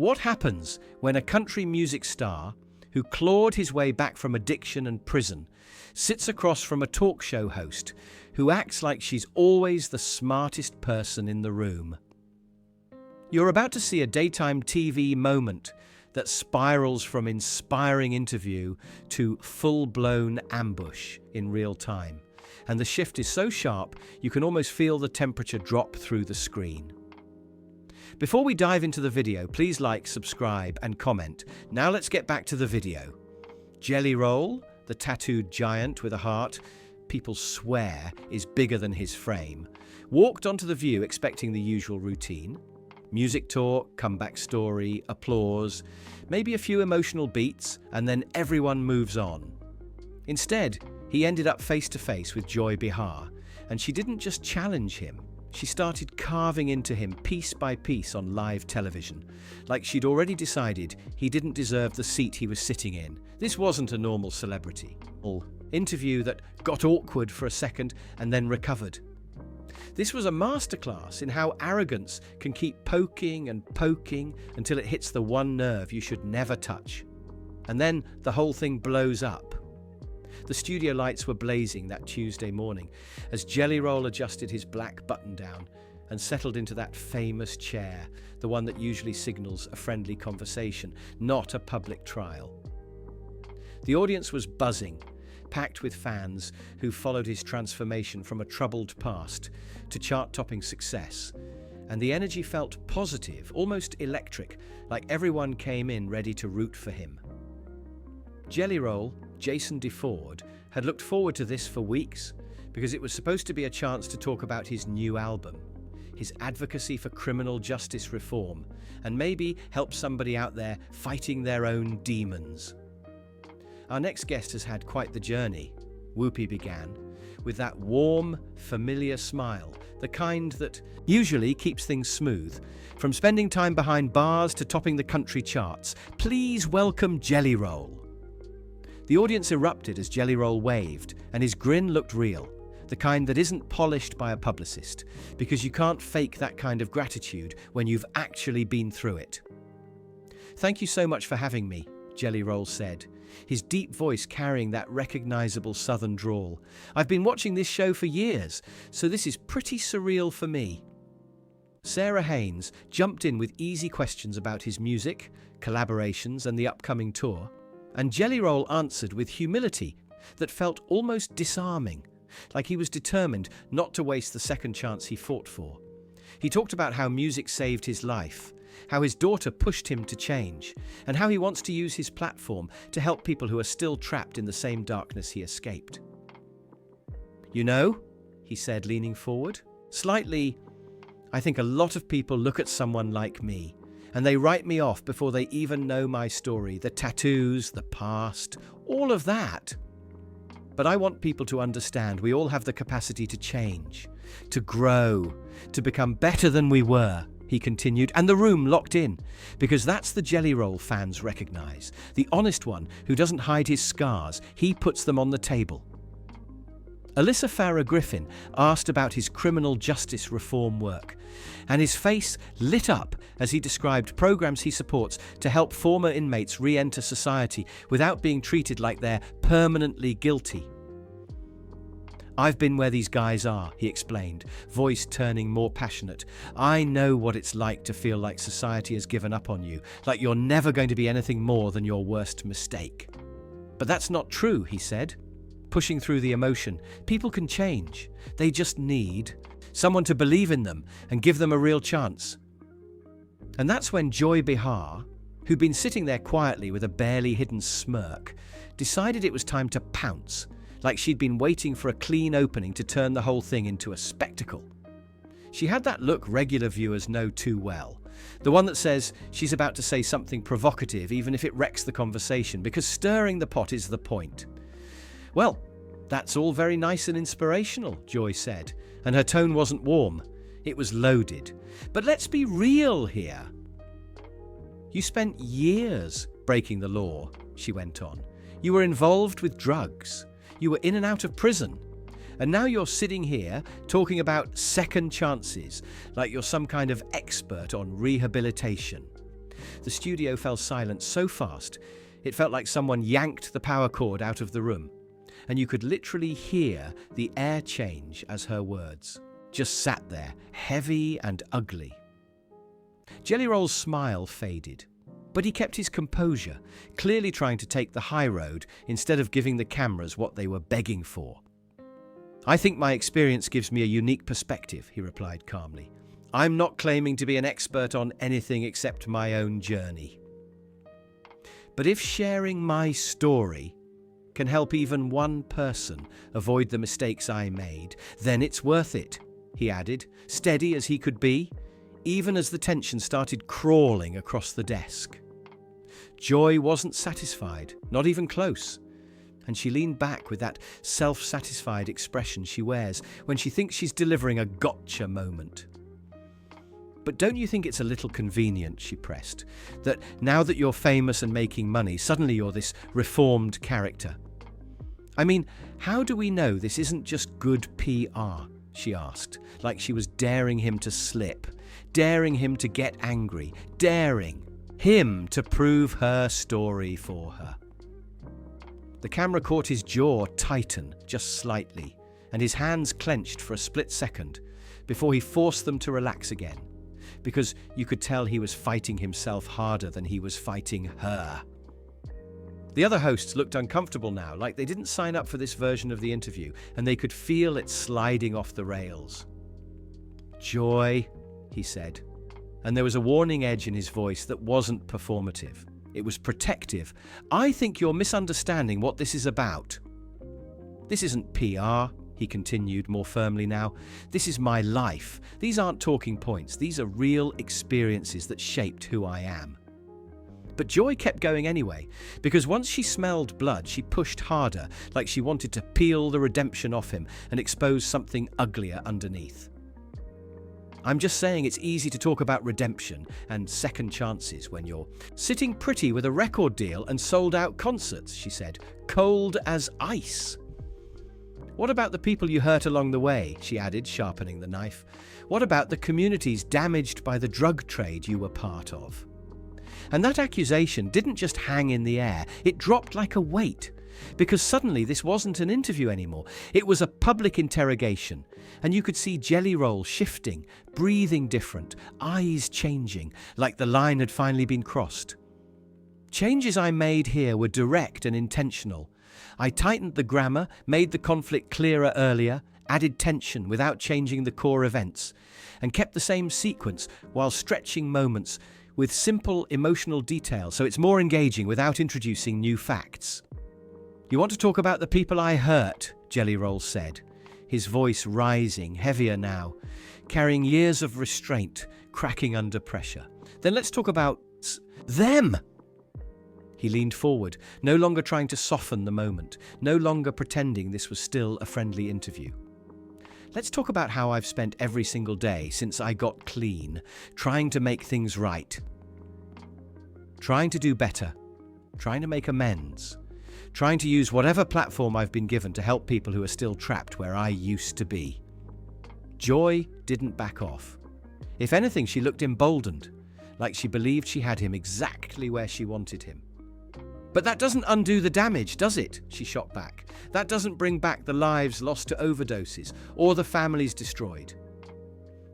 What happens when a country music star who clawed his way back from addiction and prison sits across from a talk show host who acts like she's always the smartest person in the room? You're about to see a daytime TV moment that spirals from inspiring interview to full-blown ambush in real time. And the shift is so sharp, you can almost feel the temperature drop through the screen. Before we dive into the video, please like, subscribe, and comment. Now let's get back to the video. Jelly Roll, the tattooed giant with a heart people swear is bigger than his frame, walked onto The View expecting the usual routine. Music talk, comeback story, applause, maybe a few emotional beats, and then everyone moves on. Instead, he ended up face to face with Joy Behar, and she didn't just challenge him, she started carving into him piece by piece on live television, like she'd already decided he didn't deserve the seat he was sitting in. This wasn't a normal celebrity interview that got awkward for a second and then recovered. This was a masterclass in how arrogance can keep poking and poking until it hits the one nerve you should never touch. And then the whole thing blows up. The studio lights were blazing that Tuesday morning as Jelly Roll adjusted his black button-down and settled into that famous chair, the one that usually signals a friendly conversation, not a public trial. The audience was buzzing, packed with fans who followed his transformation from a troubled past to chart-topping success, and the energy felt positive, almost electric, like everyone came in ready to root for him. Jelly Roll, Jason DeFord, had looked forward to this for weeks because it was supposed to be a chance to talk about his new album, his advocacy for criminal justice reform, and maybe help somebody out there fighting their own demons. Our next guest has had quite the journey, Whoopi began, with that warm, familiar smile, the kind that usually keeps things smooth. From spending time behind bars to topping the country charts, please welcome Jelly Roll. The audience erupted as Jelly Roll waved, and his grin looked real, the kind that isn't polished by a publicist, because you can't fake that kind of gratitude when you've actually been through it. "Thank you so much for having me," Jelly Roll said, his deep voice carrying that recognizable southern drawl. "I've been watching this show for years, so this is pretty surreal for me." Sarah Haynes jumped in with easy questions about his music, collaborations, and the upcoming tour, and Jelly Roll answered with humility that felt almost disarming, like he was determined not to waste the second chance he fought for. He talked about how music saved his life, how his daughter pushed him to change, and how he wants to use his platform to help people who are still trapped in the same darkness he escaped. "You know," he said, leaning forward, slightly, "I think a lot of people look at someone like me, and they write me off before they even know my story, the tattoos, the past, all of that. But I want people to understand we all have the capacity to change, to grow, to become better than we were," he continued, and the room locked in, because that's the Jelly Roll fans recognize, the honest one who doesn't hide his scars, he puts them on the table. Alyssa Farah Griffin asked about his criminal justice reform work, and his face lit up as he described programs he supports to help former inmates re-enter society without being treated like they're permanently guilty. "I've been where these guys are," he explained, voice turning more passionate. "I know what it's like to feel like society has given up on you, like you're never going to be anything more than your worst mistake." "But that's not true," he said, pushing through the emotion. "People can change. They just need someone to believe in them and give them a real chance." And that's when Joy Behar, who'd been sitting there quietly with a barely hidden smirk, decided it was time to pounce, like she'd been waiting for a clean opening to turn the whole thing into a spectacle. She had that look regular viewers know too well, the one that says she's about to say something provocative even if it wrecks the conversation, because stirring the pot is the point. "Well, that's all very nice and inspirational," Joy said, and her tone wasn't warm, it was loaded. "But let's be real here. You spent years breaking the law," she went on. "You were involved with drugs. You were in and out of prison. And now you're sitting here talking about second chances, like you're some kind of expert on rehabilitation. The studio fell silent so fast, it felt like someone yanked the power cord out of the room, and you could literally hear the air change as her words just sat there, heavy and ugly. Jelly Roll's smile faded, but he kept his composure, clearly trying to take the high road instead of giving the cameras what they were begging for. "I think my experience gives me a unique perspective," he replied calmly. "I'm not claiming to be an expert on anything except my own journey. But if sharing my story can help even one person avoid the mistakes I made, then it's worth it," he added, steady as he could be, even as the tension started crawling across the desk. Joy wasn't satisfied, not even close, and she leaned back with that self-satisfied expression she wears when she thinks she's delivering a gotcha moment. "But don't you think it's a little convenient," she pressed, "that now that you're famous and making money, suddenly you're this reformed character? I mean, how do we know this isn't just good PR?" she asked, like she was daring him to slip, daring him to get angry, daring him to prove her story for her. The camera caught his jaw tighten just slightly, and his hands clenched for a split second before he forced them to relax again, because you could tell he was fighting himself harder than he was fighting her. The other hosts looked uncomfortable now, like they didn't sign up for this version of the interview, and they could feel it sliding off the rails. "Joy," he said, and there was a warning edge in his voice that wasn't performative. It was protective. "I think you're misunderstanding what this is about. This isn't PR," he continued more firmly now. "This is my life. These aren't talking points. These are real experiences that shaped who I am." But Joy kept going anyway, because once she smelled blood, she pushed harder, like she wanted to peel the redemption off him and expose something uglier underneath. "I'm just saying it's easy to talk about redemption and second chances when you're sitting pretty with a record deal and sold-out concerts," she said, "cold as ice." "What about the people you hurt along the way?" she added, sharpening the knife. "What about the communities damaged by the drug trade you were part of?" And that accusation didn't just hang in the air, it dropped like a weight, because suddenly this wasn't an interview anymore. It was a public interrogation, and you could see Jelly Roll shifting, breathing different, eyes changing, like the line had finally been crossed. "Changes I made here were direct and intentional. I tightened the grammar, made the conflict clearer earlier, added tension without changing the core events, and kept the same sequence while stretching moments with simple emotional detail so it's more engaging without introducing new facts." "You want to talk about the people I hurt," Jelly Roll said, his voice rising, heavier now, carrying years of restraint, cracking under pressure. "Then let's talk about them." He leaned forward, no longer trying to soften the moment, no longer pretending this was still a friendly interview. "Let's talk about how I've spent every single day since I got clean, trying to make things right. Trying to do better. Trying to make amends. Trying to use whatever platform I've been given to help people who are still trapped where I used to be." Joy didn't back off. If anything, she looked emboldened, like she believed she had him exactly where she wanted him. "But that doesn't undo the damage, does it?" she shot back. "That doesn't bring back the lives lost to overdoses or the families destroyed."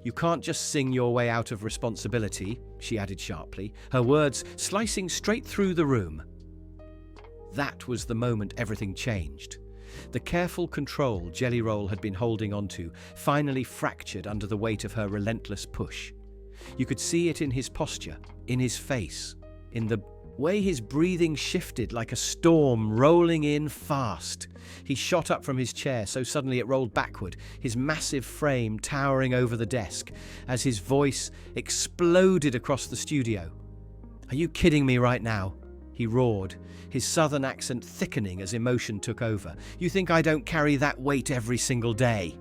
"You can't just sing your way out of responsibility," she added sharply, her words slicing straight through the room. That was the moment everything changed. The careful control Jelly Roll had been holding onto finally fractured under the weight of her relentless push. You could see it in his posture, in his face, in the way his breathing shifted like a storm rolling in fast. He shot up from his chair so suddenly it rolled backward, his massive frame towering over the desk, as his voice exploded across the studio. "Are you kidding me right now?" he roared, his southern accent thickening as emotion took over. "You think I don't carry that weight every single day?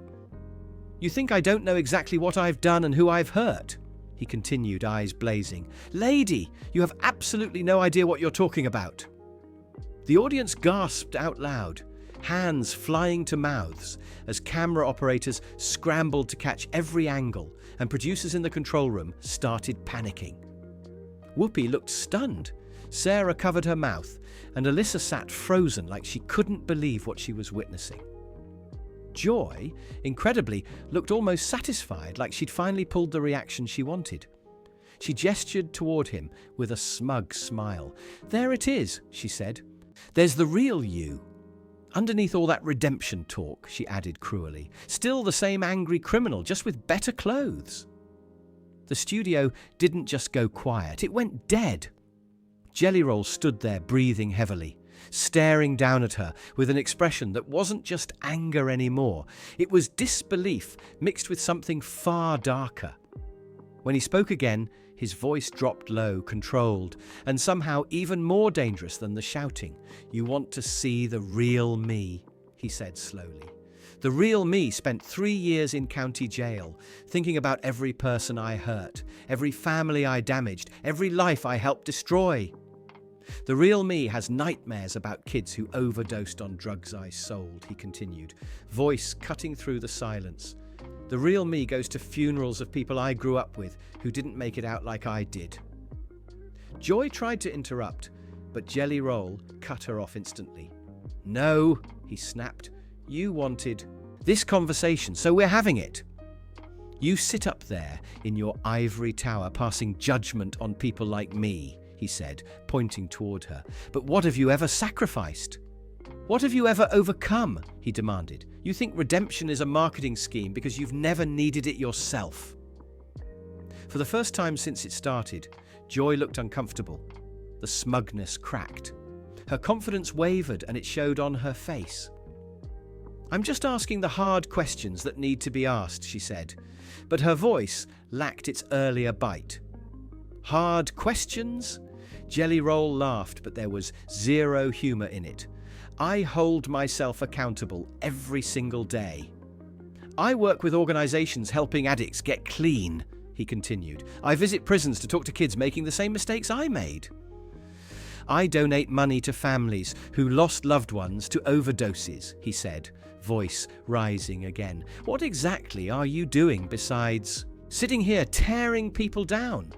You think I don't know exactly what I've done and who I've hurt?" he continued, eyes blazing. "Lady, you have absolutely no idea what you're talking about." The audience gasped out loud, hands flying to mouths, as camera operators scrambled to catch every angle and producers in the control room started panicking. Whoopi looked stunned. Sarah covered her mouth, and Alyssa sat frozen like she couldn't believe what she was witnessing. Joy, incredibly, looked almost satisfied, like she'd finally pulled the reaction she wanted. She gestured toward him with a smug smile. "There it is," she said. "There's the real you. Underneath all that redemption talk," she added cruelly. "Still the same angry criminal, just with better clothes." The studio didn't just go quiet, it went dead. Jelly Roll stood there breathing heavily, staring down at her with an expression that wasn't just anger anymore. It was disbelief mixed with something far darker. When he spoke again, his voice dropped low, controlled, and somehow even more dangerous than the shouting. "You want to see the real me," he said slowly. "The real me spent 3 years in county jail, thinking about every person I hurt, every family I damaged, every life I helped destroy. The real me has nightmares about kids who overdosed on drugs I sold," he continued, voice cutting through the silence. "The real me goes to funerals of people I grew up with who didn't make it out like I did." Joy tried to interrupt, but Jelly Roll cut her off instantly. "No," he snapped. "You wanted this conversation, so we're having it. You sit up there in your ivory tower passing judgment on people like me," he said, pointing toward her. "But what have you ever sacrificed? What have you ever overcome?" he demanded. "You think redemption is a marketing scheme because you've never needed it yourself." For the first time since it started, Joy looked uncomfortable. The smugness cracked. Her confidence wavered, and it showed on her face. "I'm just asking the hard questions that need to be asked," she said, but her voice lacked its earlier bite. "Hard questions?" Jelly Roll laughed, but there was zero humor in it. "I hold myself accountable every single day. I work with organizations helping addicts get clean," he continued. "I visit prisons to talk to kids making the same mistakes I made. I donate money to families who lost loved ones to overdoses," he said, voice rising again. "What exactly are you doing besides sitting here tearing people down?"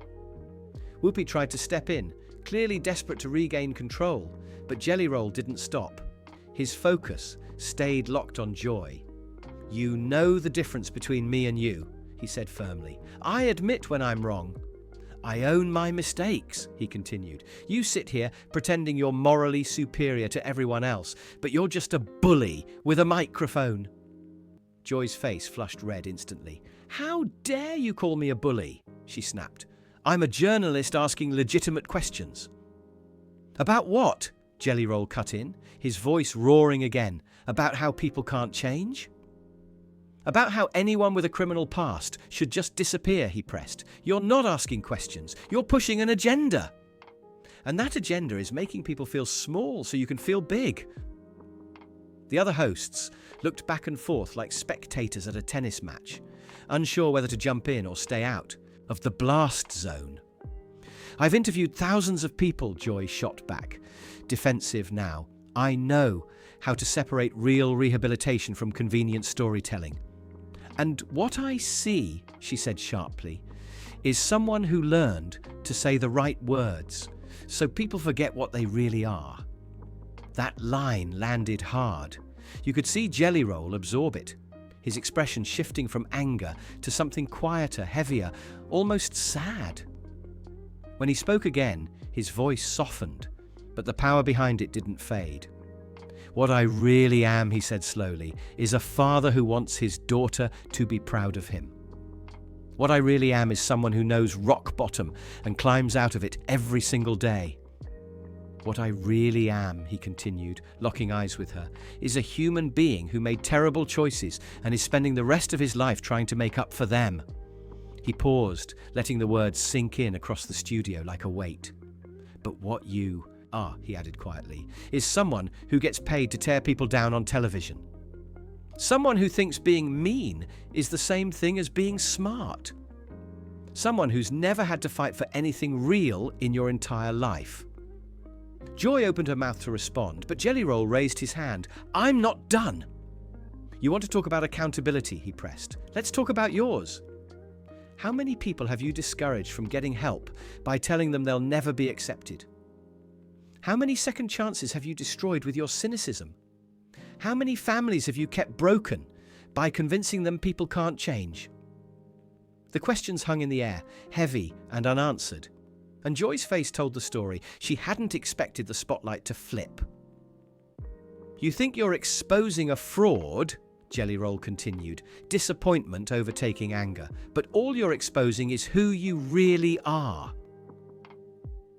Whoopi tried to step in, clearly desperate to regain control, but Jelly Roll didn't stop. His focus stayed locked on Joy. "You know the difference between me and you," he said firmly. "I admit when I'm wrong. I own my mistakes," he continued. "You sit here pretending you're morally superior to everyone else, but you're just a bully with a microphone." Joy's face flushed red instantly. "How dare you call me a bully?" she snapped. "I'm a journalist asking legitimate questions." "About what?" Jelly Roll cut in, his voice roaring again. "About how people can't change?" "About how anyone with a criminal past should just disappear," he pressed. "You're not asking questions, you're pushing an agenda. And that agenda is making people feel small so you can feel big." The other hosts looked back and forth like spectators at a tennis match, unsure whether to jump in or stay out of the blast zone. "I've interviewed thousands of people," Joy shot back, defensive now. "I know how to separate real rehabilitation from convenient storytelling. And what I see," she said sharply, "is someone who learned to say the right words so people forget what they really are." That line landed hard. You could see Jelly Roll absorb it, his expression shifting from anger to something quieter, heavier, almost sad. When he spoke again, his voice softened, but the power behind it didn't fade. "What I really am," he said slowly, "is a father who wants his daughter to be proud of him. What I really am is someone who knows rock bottom and climbs out of it every single day. What I really am," he continued, locking eyes with her, "is a human being who made terrible choices and is spending the rest of his life trying to make up for them." He paused, letting the words sink in across the studio like a weight. "But what you are," he added quietly, "is someone who gets paid to tear people down on television. Someone who thinks being mean is the same thing as being smart. Someone who's never had to fight for anything real in your entire life." Joy opened her mouth to respond, but Jelly Roll raised his hand. "I'm not done." "You want to talk about accountability," he pressed. "Let's talk about yours. How many people have you discouraged from getting help by telling them they'll never be accepted? How many second chances have you destroyed with your cynicism? How many families have you kept broken by convincing them people can't change? The questions hung in the air, heavy and unanswered. And Joy's face told the story. She hadn't expected the spotlight to flip. You think you're exposing a fraud, Jelly Roll continued, disappointment overtaking anger, but all you're exposing is who you really are.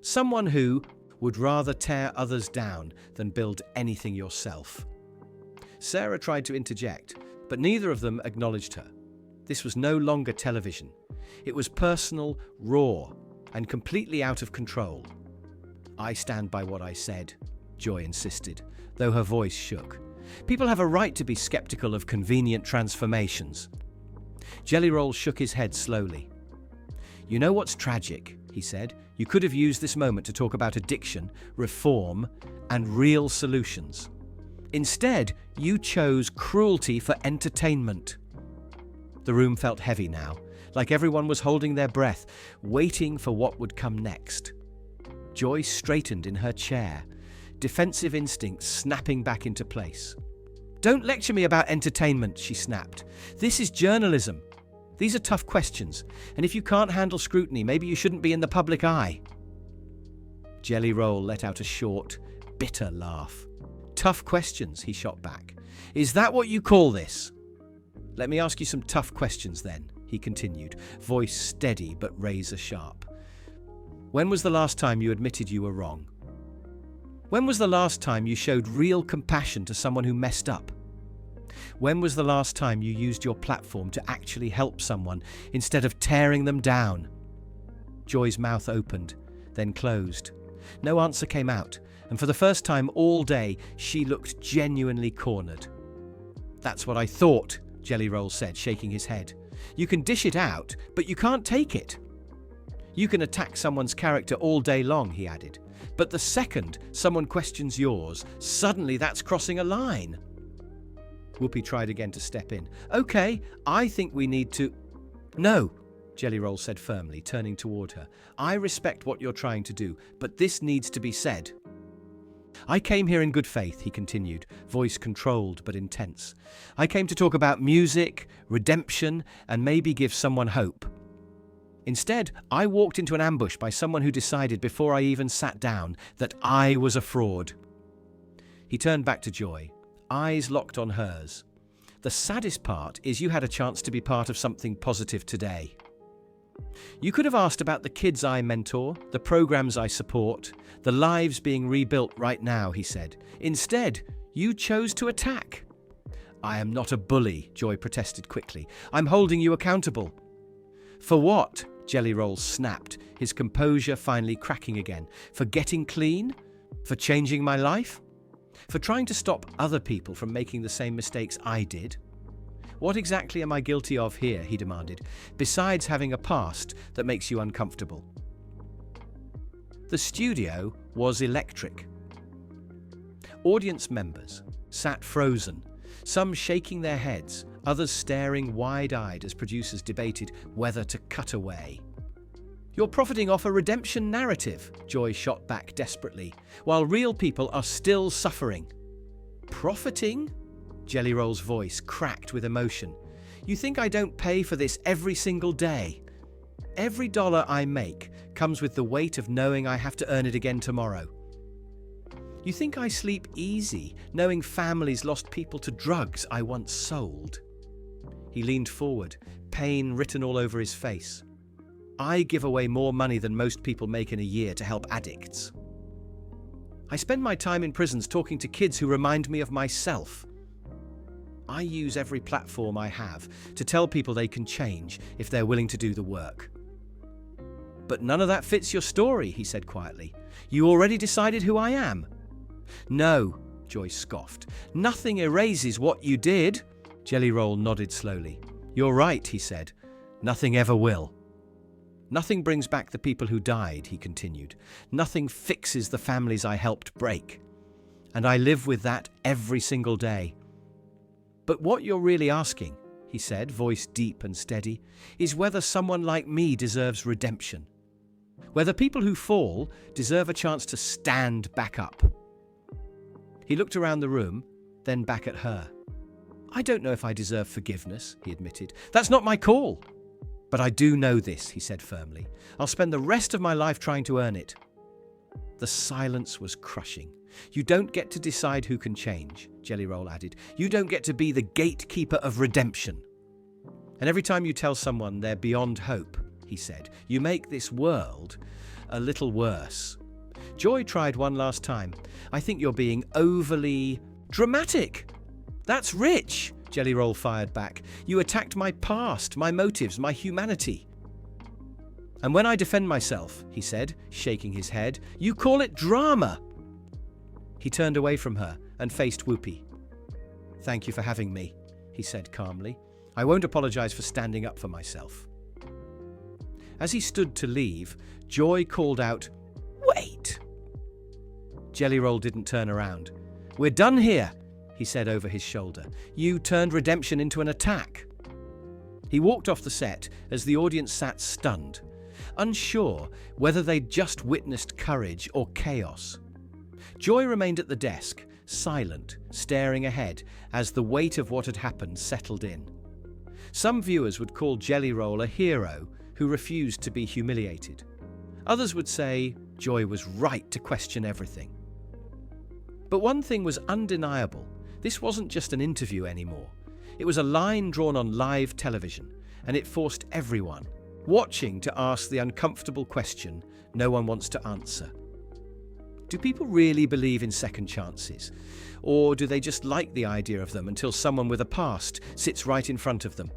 Someone who would rather tear others down than build anything yourself. Sarah tried to interject, but neither of them acknowledged her. This was no longer television. It was personal, raw, and completely out of control. I stand by what I said, Joy insisted, though her voice shook. People have a right to be skeptical of convenient transformations. Jelly Roll shook his head slowly. You know what's tragic, he said. You could have used this moment to talk about addiction, reform, and real solutions. Instead, you chose cruelty for entertainment. The room felt heavy now, like everyone was holding their breath, waiting for what would come next. Joy straightened in her chair, defensive instincts snapping back into place. Don't lecture me about entertainment, she snapped. This is journalism. These are tough questions, and if you can't handle scrutiny, maybe you shouldn't be in the public eye. Jelly Roll let out a short, bitter laugh. Tough questions, he shot back. Is that what you call this? Let me ask you some tough questions then, he continued, voice steady but razor sharp. When was the last time you admitted you were wrong? When was the last time you showed real compassion to someone who messed up? When was the last time you used your platform to actually help someone instead of tearing them down? Joy's mouth opened, then closed. No answer came out, and for the first time all day, she looked genuinely cornered. That's what I thought, Jelly Roll said, shaking his head. You can dish it out, but you can't take it. You can attack someone's character all day long, he added. But the second someone questions yours, suddenly that's crossing a line. Whoopi tried again to step in. Okay, I think we need to... No, Jelly Roll said firmly, turning toward her. I respect what you're trying to do, but this needs to be said. I came here in good faith, he continued, voice controlled but intense. I came to talk about music, redemption, and maybe give someone hope. Instead, I walked into an ambush by someone who decided before I even sat down that I was a fraud. He turned back to Joy, eyes locked on hers. The saddest part is you had a chance to be part of something positive today. You could have asked about the kids I mentor, the programs I support, the lives being rebuilt right now, he said. Instead, you chose to attack. I am not a bully, Joy protested quickly. I'm holding you accountable. For what? Jelly Roll snapped, his composure finally cracking again. For getting clean? For changing my life? For trying to stop other people from making the same mistakes I did? What exactly am I guilty of here, he demanded, besides having a past that makes you uncomfortable? The studio was electric. Audience members sat frozen, some shaking their heads, others staring wide-eyed as producers debated whether to cut away. You're profiting off a redemption narrative, Joy shot back desperately, while real people are still suffering. Profiting? Jelly Roll's voice cracked with emotion. You think I don't pay for this every single day? Every dollar I make comes with the weight of knowing I have to earn it again tomorrow. You think I sleep easy, knowing families lost people to drugs I once sold? He leaned forward, pain written all over his face. I give away more money than most people make in a year to help addicts. I spend my time in prisons talking to kids who remind me of myself. I use every platform I have to tell people they can change if they're willing to do the work. But none of that fits your story, he said quietly. You already decided who I am. No, Joy scoffed. Nothing erases what you did. Jelly Roll nodded slowly. You're right, he said. Nothing ever will. Nothing brings back the people who died, he continued. Nothing fixes the families I helped break. And I live with that every single day. But what you're really asking, he said, voice deep and steady, is whether someone like me deserves redemption. Whether people who fall deserve a chance to stand back up. He looked around the room, then back at her. I don't know if I deserve forgiveness, he admitted. That's not my call. But I do know this, he said firmly. I'll spend the rest of my life trying to earn it. The silence was crushing. You don't get to decide who can change, Jelly Roll added. You don't get to be the gatekeeper of redemption. And every time you tell someone they're beyond hope, he said, you make this world a little worse. Joy tried one last time. I think you're being overly dramatic. That's rich, Jelly Roll fired back. You attacked my past, my motives, my humanity. And when I defend myself, he said, shaking his head, you call it drama. He turned away from her and faced Whoopi. Thank you for having me, he said calmly. I won't apologize for standing up for myself. As he stood to leave, Joy called out, Wait! Jelly Roll didn't turn around. We're done here, he said over his shoulder. You turned redemption into an attack. He walked off the set as the audience sat stunned, unsure whether they'd just witnessed courage or chaos. Joy remained at the desk, silent, staring ahead as the weight of what had happened settled in. Some viewers would call Jelly Roll a hero who refused to be humiliated. Others would say Joy was right to question everything. But one thing was undeniable. This wasn't just an interview anymore. It was a line drawn on live television, and it forced everyone watching to ask the uncomfortable question no one wants to answer. Do people really believe in second chances? Or do they just like the idea of them until someone with a past sits right in front of them?